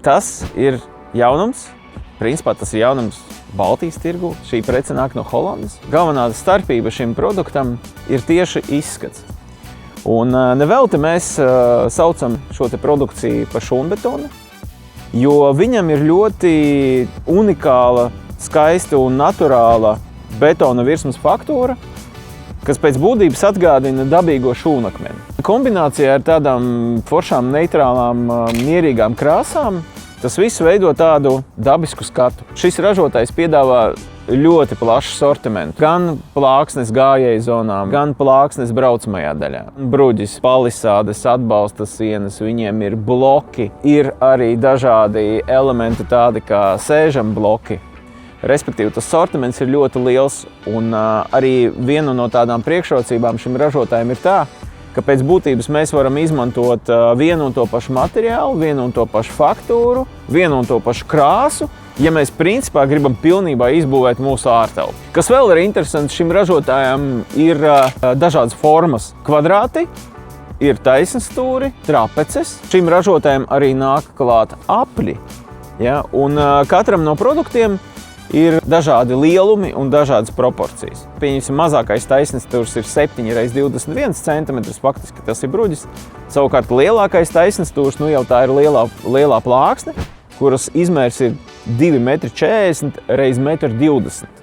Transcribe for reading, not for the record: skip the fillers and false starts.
Tas ir jaunums. Principā tas ir jaunums Baltijas tirgu. Šī prece nāk no Holandes. Galvenā starpība šim produktam ir tieši izskats. Un nevelti mēs saucam šo te produkciju par šūnbetonu, jo viņam ir ļoti unikāla, skaista un naturāla betona virsmas faktūra, kas pēc būtības atgādina dabīgo šūnakmeni. Kombinācijā ar tādām foršām, neitrālām, mierīgām krāsām tas viss veido tādu dabisku skatu. Šis ražotājs piedāvā ļoti plašu sortimentu. Gan plāksnes gājēju zonām, gan plāksnes braucamajā daļā. Bruģis, palisādes, atbalsta sienas, viņiem ir bloki. Ir arī dažādi elementi tādi kā sēžam bloki. Respektīvi, tas sortiments ir ļoti liels, un arī viena no tādām priekšrocībām šim ražotājiem ir tā, ka pēc būtības mēs varam izmantot vienu un to pašu materiālu, vienu un to pašu faktūru, vienu un to pašu krāsu, ja mēs principā gribam pilnībā izbūvēt mūsu ārtelpu. Kas vēl ir interesants, šim ražotājam ir dažādas formas. Kvadrāti, ir taisnstūri, trapeces. Šim ražotājam arī nāk klāt apļi. Ja? Un katram no produktiem ir dažādi lielumi un dažādas proporcijas. Pieņemsim, mazākais taisnstūrs ir 7 x 21 cm, faktiski tas ir bruģis. Savukārt lielākais taisnstūrs, jau tā ir lielā plāksne, kuras izmērs ir 2,40 m x 1,20 m.